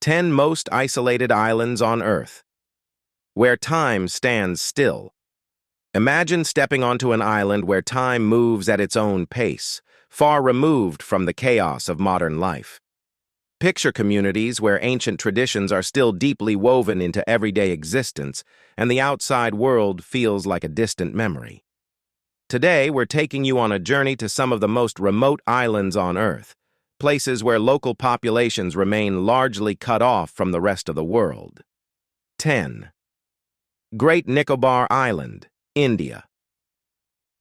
10 most isolated islands on Earth. Where time stands still. Imagine stepping onto an island where time moves at its own pace, far removed from the chaos of modern life. Picture communities where ancient traditions are still deeply woven into everyday existence, and the outside world feels like a distant memory. Today, we're taking you on a journey to some of the most remote islands on Earth, places where local populations remain largely cut off from the rest of the world. 10. Great Nicobar Island, India.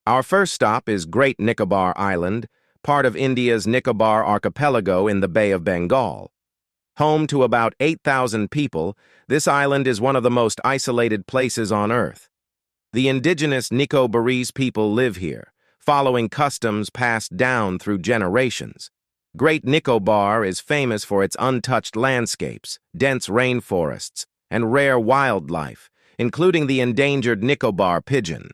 Our first stop is Great Nicobar Island, part of India's Nicobar archipelago in the Bay of Bengal. Home to about 8,000 people, this island is one of the most isolated places on Earth. The indigenous Nicobarese people live here, following customs passed down through generations. Great Nicobar is famous for its untouched landscapes, dense rainforests, and rare wildlife, including the endangered Nicobar pigeon.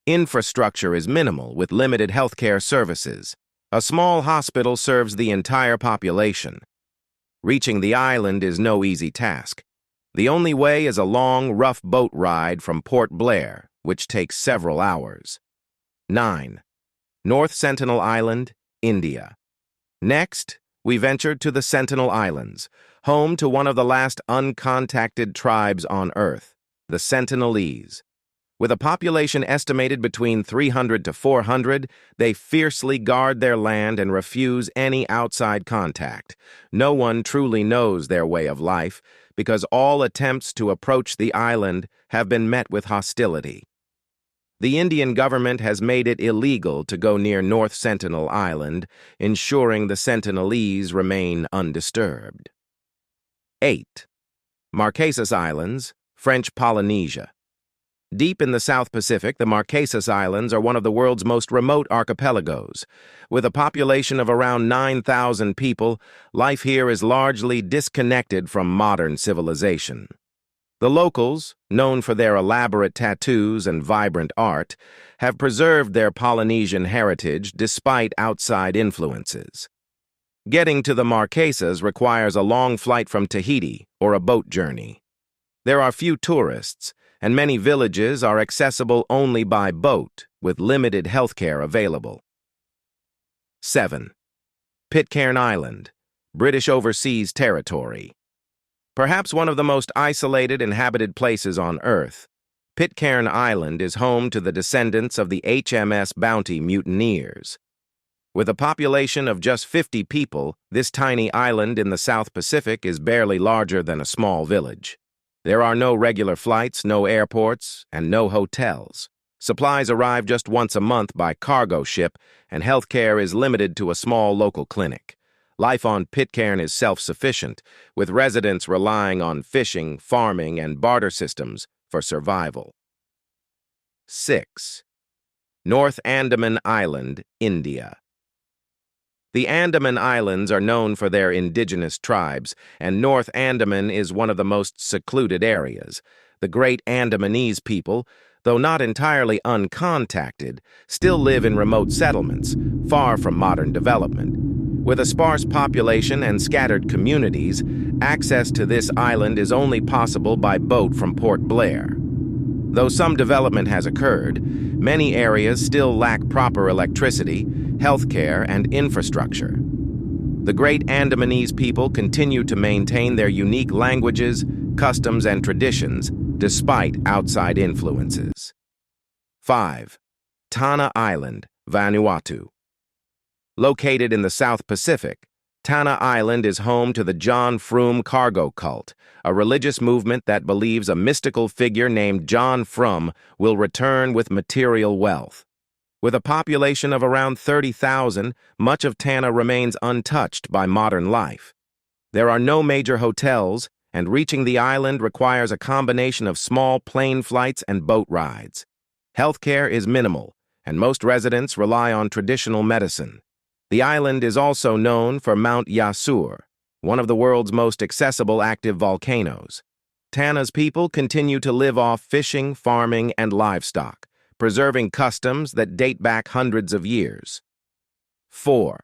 Infrastructure is minimal, with limited healthcare services. A small hospital serves the entire population. Reaching the island is no easy task. The only way is a long, rough boat ride from Port Blair, which takes several hours. 9. North Sentinel Island, India. Next, we ventured to the Sentinel Islands, home to one of the last uncontacted tribes on Earth, the Sentinelese. With a population estimated between 300 to 400, they fiercely guard their land and refuse any outside contact. No one truly knows their way of life, because all attempts to approach the island have been met with hostility. The Indian government has made it illegal to go near North Sentinel Island, ensuring the Sentinelese remain undisturbed. 8. Marquesas Islands, French Polynesia. Deep in the South Pacific, the Marquesas Islands are one of the world's most remote archipelagos. With a population of around 9,000 people, life here is largely disconnected from modern civilization. The locals, known for their elaborate tattoos and vibrant art, have preserved their Polynesian heritage despite outside influences. Getting to the Marquesas requires a long flight from Tahiti or a boat journey. There are few tourists, and many villages are accessible only by boat, with limited healthcare available. 7. Pitcairn Island, British Overseas Territory. Perhaps one of the most isolated inhabited places on Earth, Pitcairn Island is home to the descendants of the HMS Bounty mutineers. With a population of just 50 people, this tiny island in the South Pacific is barely larger than a small village. There are no regular flights, no airports, and no hotels. Supplies arrive just once a month by cargo ship, and healthcare is limited to a small local clinic. Life on Pitcairn is self-sufficient, with residents relying on fishing, farming, and barter systems for survival. 6. North Andaman Island, India. The Andaman Islands are known for their indigenous tribes, and North Andaman is one of the most secluded areas. The great Andamanese people, though not entirely uncontacted, still live in remote settlements, far from modern development. With a sparse population and scattered communities, access to this island is only possible by boat from Port Blair. Though some development has occurred, many areas still lack proper electricity, healthcare, and infrastructure. The great Andamanese people continue to maintain their unique languages, customs, and traditions despite outside influences. 5. Tanna Island, Vanuatu. Located in the South Pacific, Tanna Island is home to the John Frum cargo cult, a religious movement that believes a mystical figure named John Frum will return with material wealth. With a population of around 30,000, much of Tanna remains untouched by modern life. There are no major hotels, and reaching the island requires a combination of small plane flights and boat rides. Healthcare is minimal, and most residents rely on traditional medicine. The island is also known for Mount Yasur, one of the world's most accessible active volcanoes. Tanna's people continue to live off fishing, farming, and livestock, preserving customs that date back hundreds of years. 4.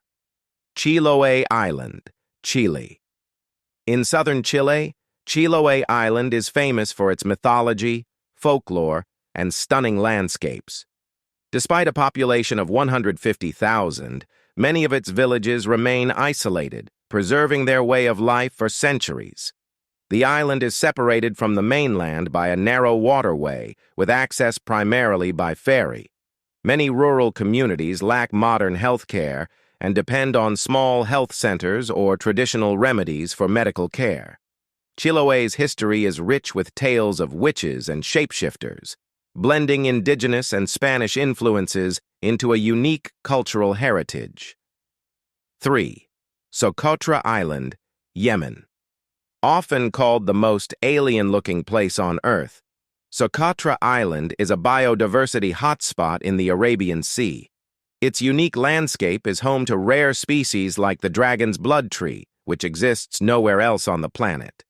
Chiloé Island, Chile. In southern Chile, Chiloé Island is famous for its mythology, folklore, and stunning landscapes. Despite a population of 150,000, many of its villages remain isolated, preserving their way of life for centuries. The island is separated from the mainland by a narrow waterway, with access primarily by ferry. Many rural communities lack modern health care and depend on small health centers or traditional remedies for medical care. Chiloé's history is rich with tales of witches and shapeshifters, blending indigenous and Spanish influences into a unique cultural heritage. 3. Socotra Island, Yemen. Often called the most alien-looking place on Earth, Socotra Island is a biodiversity hotspot in the Arabian Sea. Its unique landscape is home to rare species like the dragon's blood tree, which exists nowhere else on the planet.